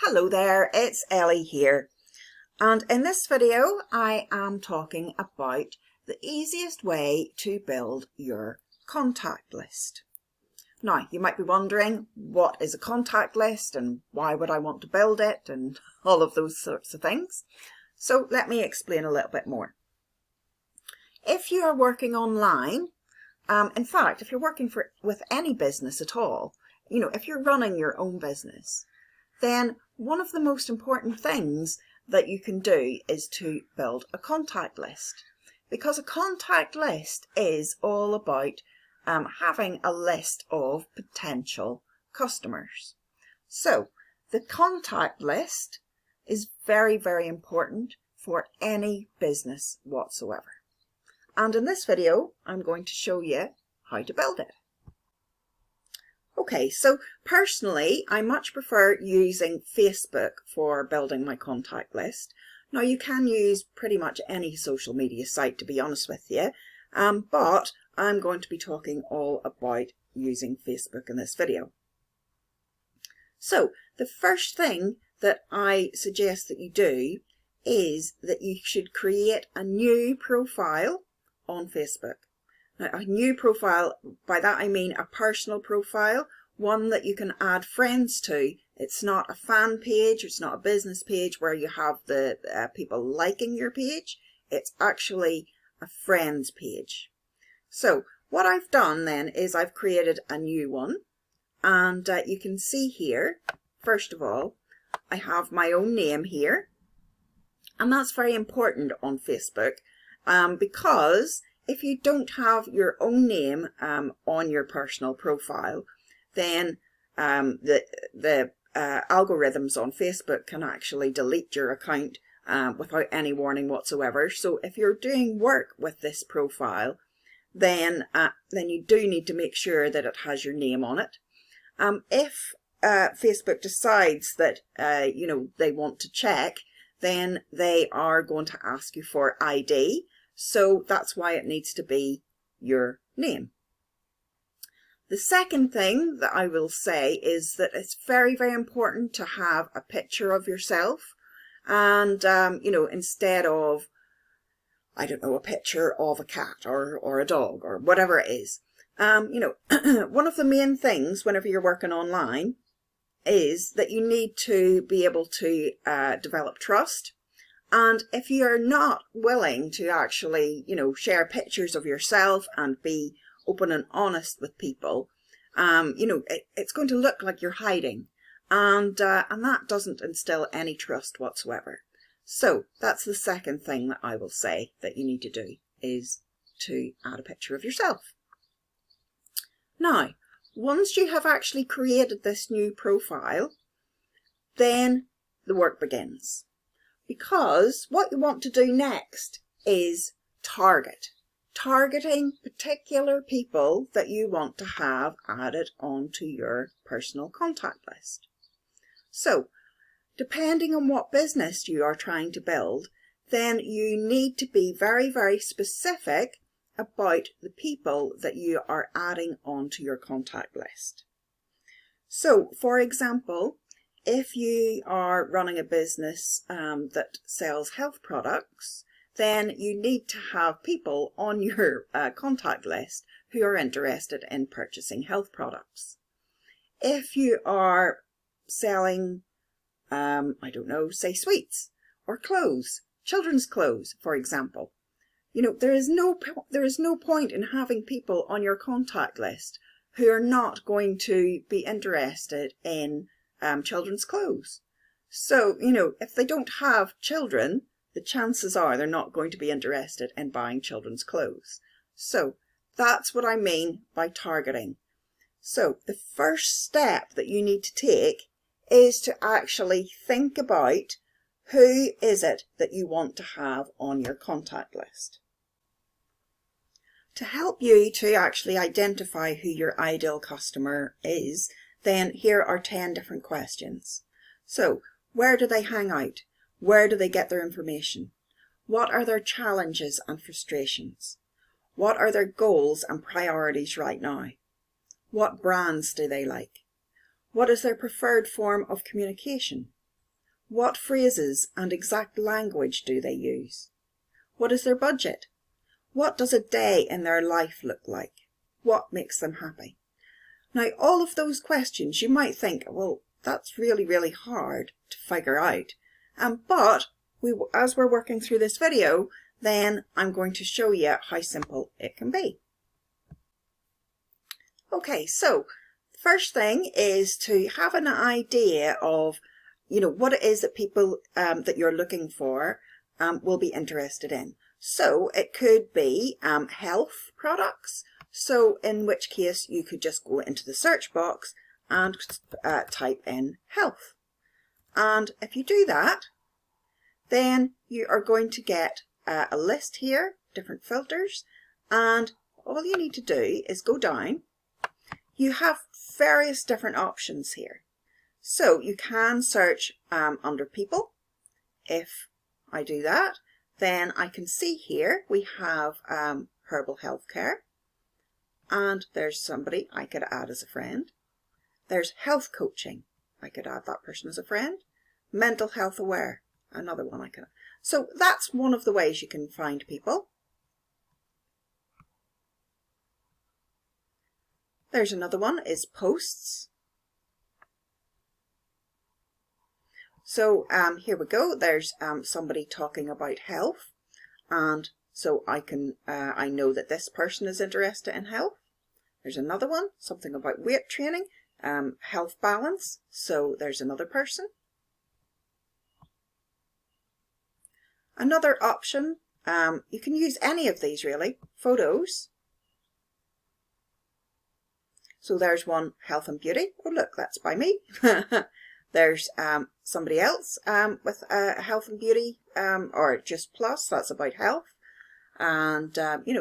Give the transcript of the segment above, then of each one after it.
Hello there, it's Ellie here, and in this video I am talking about the easiest way to build your contact list. Now you might be wondering, what is a contact list and why would I want to build it and all of those sorts of things. So let me explain a little bit more. If you are working online, in fact if you're working with any business at all, if you're running your own business, then one of the most important things that you can do is to build a contact list, because a contact list is all about having a list of potential customers. So the contact list is very, very important for any business whatsoever. And in this video, I'm going to show you how to build it. Okay, so personally, I much prefer using Facebook for building my contact list. Now, you can use pretty much any social media site, to be honest with you, but I'm going to be talking all about using Facebook in this video. So, the first thing that I suggest that you do is that you should create a new profile on Facebook. Now, a new profile, by that I mean a personal profile, one that you can add friends to. It's not a fan page, it's not a business page where you have the people liking your page. It's actually a friends page. So what I've done then is I've created a new one, and you can see here, first of all, I have my own name here, and that's very important on Facebook because if you don't have your own name on your personal profile, then the algorithms on Facebook can actually delete your account without any warning whatsoever. So if you're doing work with this profile, then you do need to make sure that it has your name on it. If Facebook decides that they want to check, then they are going to ask you for ID. So that's why it needs to be your name. The second thing that I will say is that it's very, very important to have a picture of yourself. And, instead of, I don't know, a picture of a cat or a dog or whatever it is. One of the main things whenever you're working online is that you need to be able to develop trust. And if you're not willing to actually, share pictures of yourself and be open and honest with people, it's going to look like you're hiding. And that doesn't instill any trust whatsoever. So that's the second thing that I will say that you need to do, is to add a picture of yourself. Now, once you have actually created this new profile, then the work begins. Because what you want to do next is targeting particular people that you want to have added onto your personal contact list. So, depending on what business you are trying to build, then you need to be very, very specific about the people that you are adding onto your contact list. So, for example, if you are running a business that sells health products, then you need to have people on your contact list who are interested in purchasing health products. If you are selling, say sweets or clothes, children's clothes, for example, there is no point in having people on your contact list who are not going to be interested in children's clothes. So, if they don't have children, the chances are they're not going to be interested in buying children's clothes. So that's what I mean by targeting. So the first step that you need to take is to actually think about who is it that you want to have on your contact list. To help you to actually identify who your ideal customer is, then here are 10 different questions. So, where do they hang out? Where do they get their information? What are their challenges and frustrations? What are their goals and priorities right now? What brands do they like? What is their preferred form of communication? What phrases and exact language do they use? What is their budget? What does a day in their life look like? What makes them happy? Now, all of those questions you might think, well, that's really, really hard to figure out. But as we're working through this video, then I'm going to show you how simple it can be. Okay, so the first thing is to have an idea of, what it is that people that you're looking for will be interested in. So it could be health products. So in which case you could just go into the search box and type in health. And if you do that, then you are going to get a list here, different filters, and all you need to do is go down. You have various different options here. So you can search under people. If I do that, then I can see here we have herbal healthcare. And there's somebody I could add as a friend. There's health coaching. I could add that person as a friend. Mental health aware. Another one I can. So that's one of the ways you can find people. There's another one is posts. So here we go. There's somebody talking about health. And so I know that this person is interested in health. There's another one, something about weight training, health balance. So there's another person. Another option, you can use any of these really, photos. So there's one, health and beauty. Oh look, that's by me. There's somebody else with health and beauty or just plus, that's about health. And,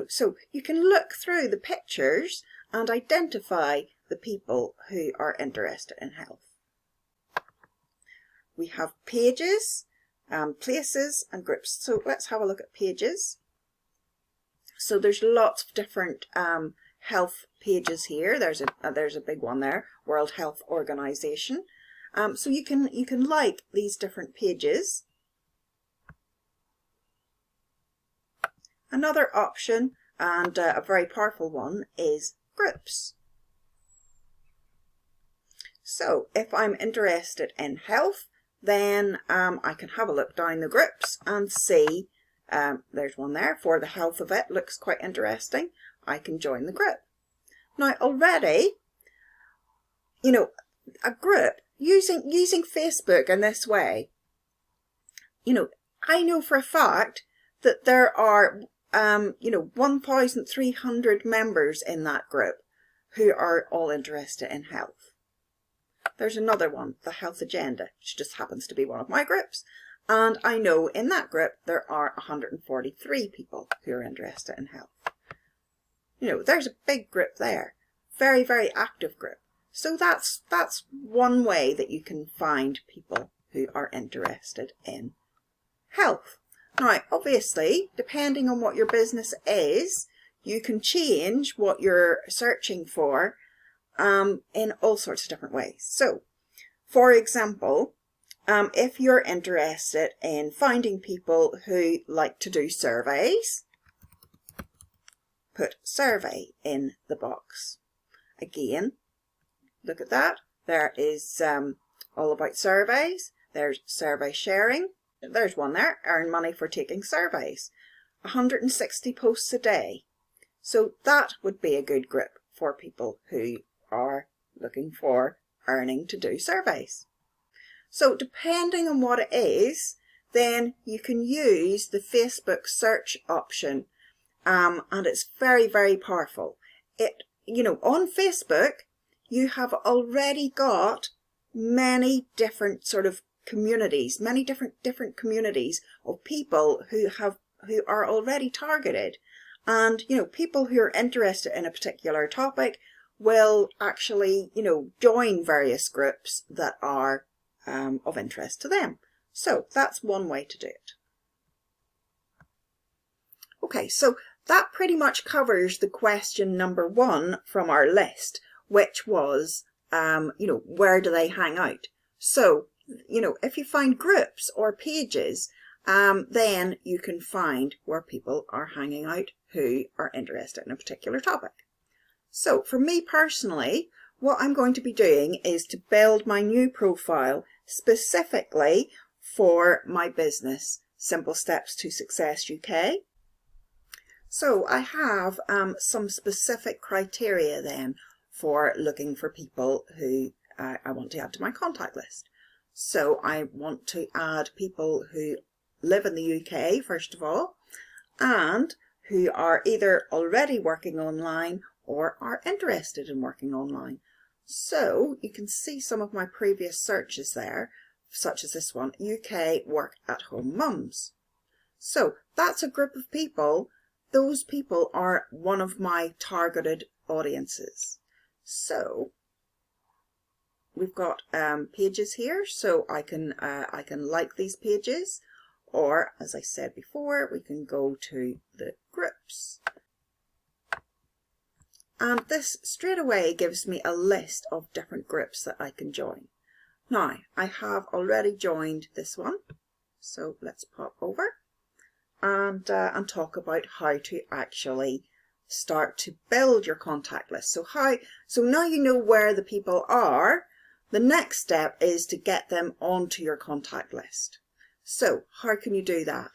so you can look through the pictures and identify the people who are interested in health. We have pages, places and groups. So let's have a look at pages. So there's lots of different health pages here. There's a big one there, World Health Organization. So you can like these different pages. Another option, and a very powerful one, is groups. So if I'm interested in health, then I can have a look down the groups and see, there's one there, for the health of it, looks quite interesting. I can join the group. Now already, a group, using Facebook in this way, I know for a fact that there are 1,300 members in that group who are all interested in health. There's another one, the Health Agenda, which just happens to be one of my groups. And I know in that group there are 143 people who are interested in health. There's a big group there. Very, very active group. So that's one way that you can find people who are interested in health. Now, obviously, depending on what your business is, you can change what you're searching for in all sorts of different ways. So, for example, if you're interested in finding people who like to do surveys, put survey in the box. Again, look at that. There is all about surveys. There's survey sharing. There's one there, earn money for taking surveys. 160 posts a day. So that would be a good group for people who are looking for earning to do surveys. So depending on what it is, then you can use the Facebook search option, and it's very, very powerful. On Facebook, you have already got many different sort of communities, many different communities of people who are already targeted. And, people who are interested in a particular topic will actually, join various groups that are of interest to them. So that's one way to do it. Okay, so that pretty much covers the question number 1 from our list, which was, where do they hang out? So you know, if you find groups or pages, then you can find where people are hanging out who are interested in a particular topic. So for me personally, what I'm going to be doing is to build my new profile specifically for my business, Simple Steps to Success UK. So I have some specific criteria then for looking for people who I want to add to my contact list. So I want to add people who live in the UK, first of all, and who are either already working online or are interested in working online. So you can see some of my previous searches there, such as this one, UK work at home mums. So that's a group of people. Those people are one of my targeted audiences. So we've got pages here, so I can like these pages, or as I said before, we can go to the groups. And this straight away gives me a list of different groups that I can join. Now, I have already joined this one, so let's pop over and talk about how to actually start to build your contact list. So now you know where the people are. The next step is to get them onto your contact list. So how can you do that?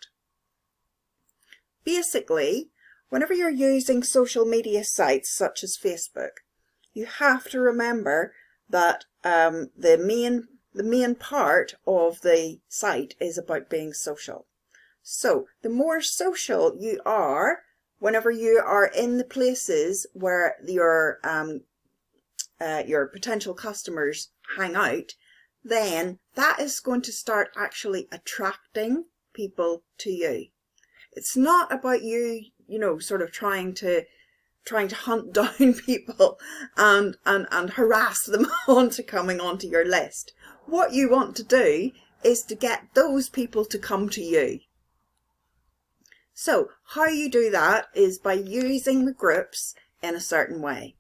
Basically, whenever you're using social media sites such as Facebook, you have to remember that the main part of the site is about being social. So the more social you are, whenever you are in the places where your potential customers hang out, then that is going to start actually attracting people to you. It's not about you, you know, sort of trying to hunt down people and harass them onto coming onto your list. What you want to do is to get those people to come to you. So how you do that is by using the groups in a certain way.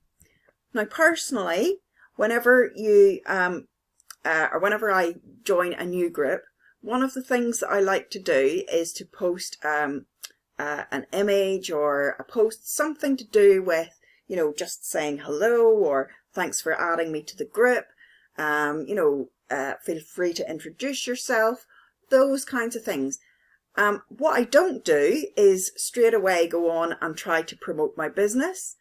Now personally, whenever you or whenever I join a new group, one of the things that I like to do is to post an image or a post, something to do with, you know, just saying hello or thanks for adding me to the group. You know, feel free to introduce yourself, those kinds of things. What I don't do is straight away go on and try to promote my business,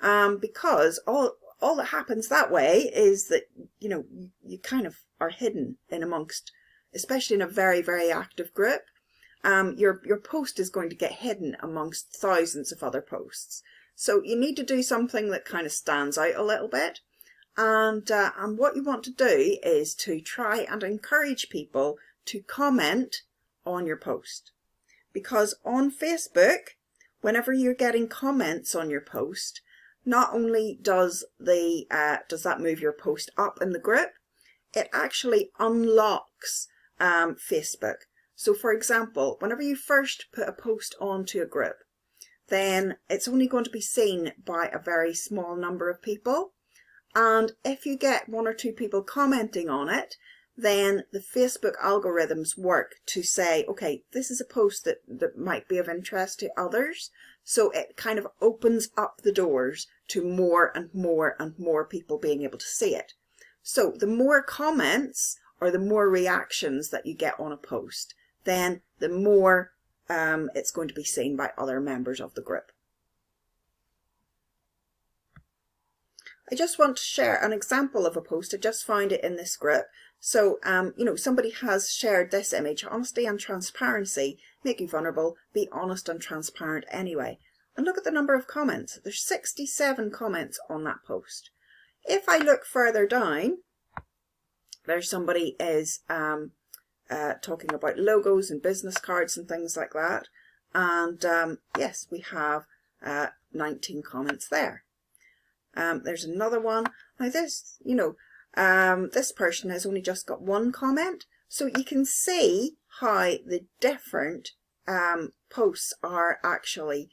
because all that happens that way is that, you know, you kind of are hidden in amongst, especially in a very, very active group. Your post is going to get hidden amongst thousands of other posts. So you need to do something that kind of stands out a little bit. And what you want to do is to try and encourage people to comment on your post. Because on Facebook, whenever you're getting comments on your post, not only does that move your post up in the group, it actually unlocks Facebook. So for example, whenever you first put a post onto a group, then it's only going to be seen by a very small number of people. And if you get one or two people commenting on it, then the Facebook algorithms work to say, okay, this is a post that might be of interest to others. So it kind of opens up the doors to more and more and more people being able to see it. So the more comments or the more reactions that you get on a post, then the more it's going to be seen by other members of the group. I just want to share an example of a post. I just found it in this group. So, you know, somebody has shared this image, honesty and transparency make you vulnerable, be honest and transparent anyway. And look at the number of comments. There's 67 comments on that post. If I look further down, there's somebody is talking about logos and business cards and things like that. And yes, we have 19 comments there. There's another one. Now this, you know, this person has only just got one comment. So you can see how the different posts are actually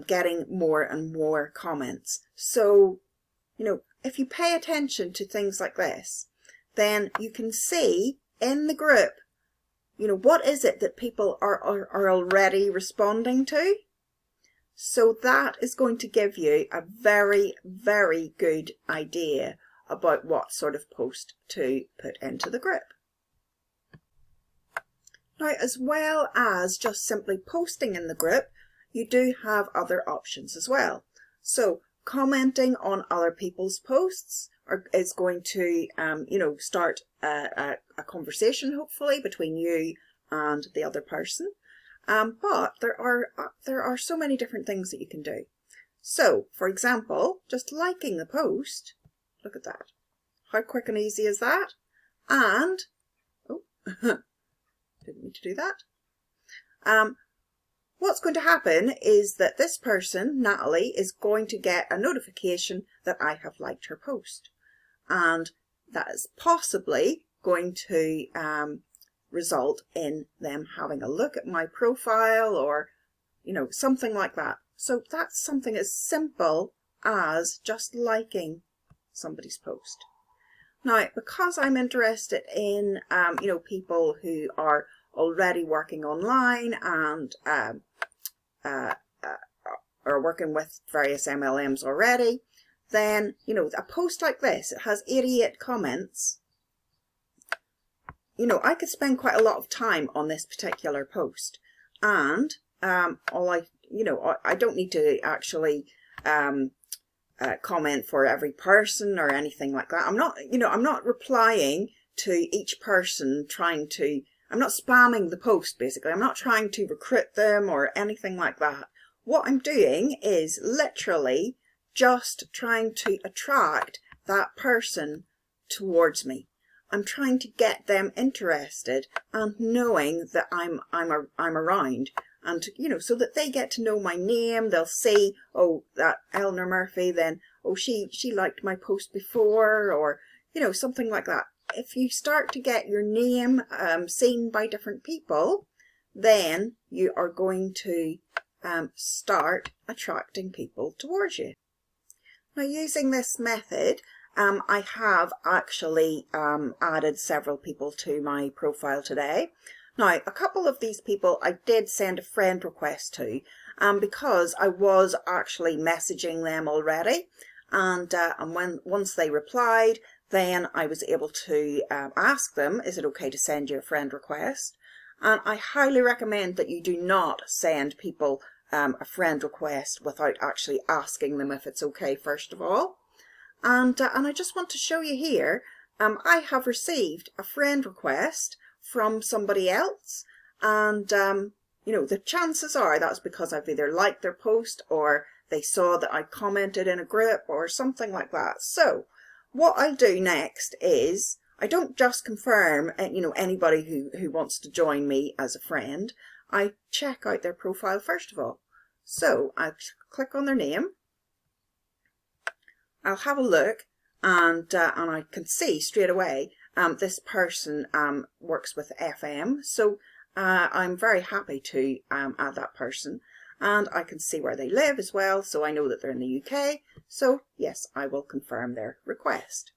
getting more and more comments. So, you know, if you pay attention to things like this, then you can see in the group, you know, what is it that people are already responding to. So that is going to give you a very, very good idea about what sort of post to put into the group. Now, as well as just simply posting in the group, you do have other options as well. So commenting on other people's posts is going to, you know, start a conversation, hopefully, between you and the other person. But there are so many different things that you can do. So, for example, just liking the post. Look at that. How quick and easy is that? And, oh, didn't mean to do that. What's going to happen is that this person, Natalie, is going to get a notification that I have liked her post. And that is possibly going to result in them having a look at my profile, or, you know, something like that. So that's something as simple as just liking somebody's post. Now, because I'm interested in, you know, people who are already working online and are working with various MLMs already, then, you know, a post like this, it has 88 comments. You know, I could spend quite a lot of time on this particular post, and I don't need to actually comment for every person or anything like that. I'm not replying to each person I'm not spamming the post, basically. I'm not trying to recruit them or anything like that. What I'm doing is literally just trying to attract that person towards me. I'm trying to get them interested and knowing that I'm around, and, you know, so that they get to know my name. They'll see, oh, that Eleanor Murphy, then, oh, she liked my post before, or, you know, something like that. If you start to get your name seen by different people, then you are going to start attracting people towards you. Now, using this method, I have actually added several people to my profile today. Now, a couple of these people I did send a friend request to, because I was actually messaging them already, and once they replied, then I was able to ask them, is it okay to send you a friend request? And I highly recommend that you do not send people a friend request without actually asking them if it's okay, first of all. And I just want to show you here, I have received a friend request from somebody else, and you know, the chances are that's because I've either liked their post or they saw that I commented in a group or something like that. So what I'll do next is, I don't just confirm, you know, anybody who wants to join me as a friend. I check out their profile first of all. So I click on their name. I'll have a look, and I can see straight away this person works with FM. So I'm very happy to add that person, and I can see where they live as well. So I know that they're in the UK. So yes, I will confirm their request.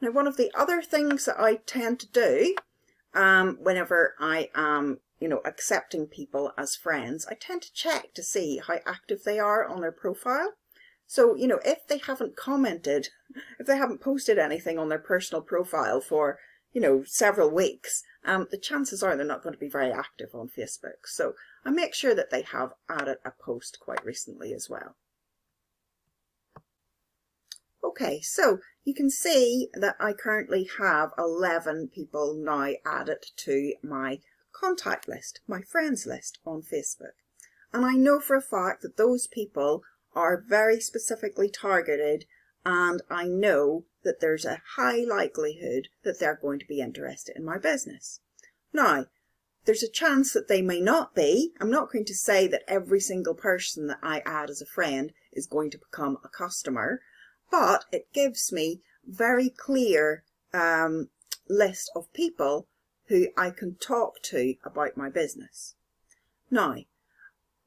Now, one of the other things that I tend to do whenever I am, you know, accepting people as friends, I tend to check to see how active they are on their profile. So, you know, if they haven't commented, if they haven't posted anything on their personal profile for, you know, several weeks, the chances are they're not going to be very active on Facebook. So I make sure that they have added a post quite recently as well. Okay, so you can see that I currently have 11 people now added to my contact list, my friends list on Facebook. And I know for a fact that those people are very specifically targeted, and I know that there's a high likelihood that they're going to be interested in my business. Now, there's a chance that they may not be. I'm not going to say that every single person that I add as a friend is going to become a customer, but it gives me very clear list of people who I can talk to about my business. Now,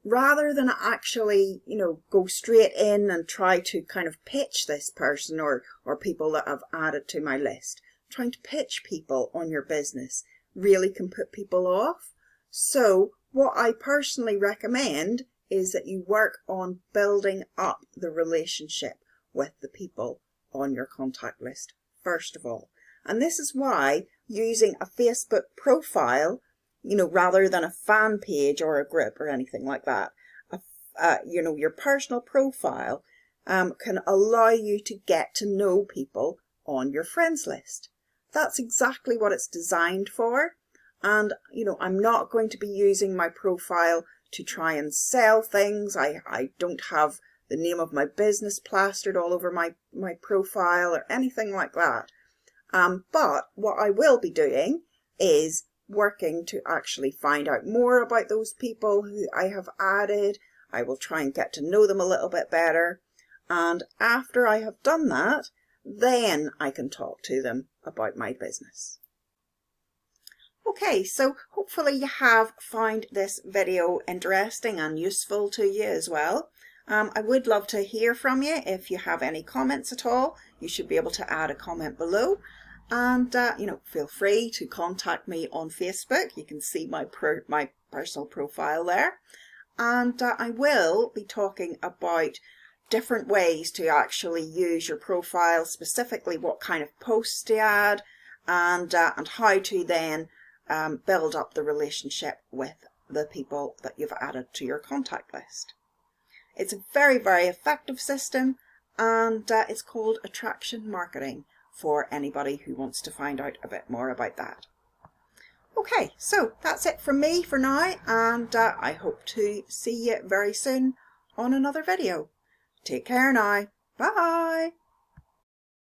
rather than actually, you know, go straight in and try to kind of pitch this person or people that I've added to my list trying to pitch people on your business really can put people off. So what I personally recommend is that you work on building up the relationship with the people on your contact list first of all. And this is why using a Facebook profile, rather than a fan page or a group or anything like that, your personal profile can allow you to get to know people on your friends list. That's exactly what it's designed for. And, I'm not going to be using my profile to try and sell things. I don't have the name of my business plastered all over my profile or anything like that. But what I will be doing is working to actually find out more about those people who I have added. I will try and get to know them a little bit better. And after I have done that, then I can talk to them about my business. Okay, so hopefully you have found this video interesting and useful to you as well. I would love to hear from you. If you have any comments at all, you should be able to add a comment below. And, feel free to contact me on Facebook. You can see my personal profile there. And I will be talking about different ways to actually use your profile, specifically what kind of posts to add, and how to then build up the relationship with the people that you've added to your contact list. It's a very, very effective system, and it's called attraction marketing for anybody who wants to find out a bit more about that. Okay, so that's it from me for now, and I hope to see you very soon on another video. Take care now. Bye.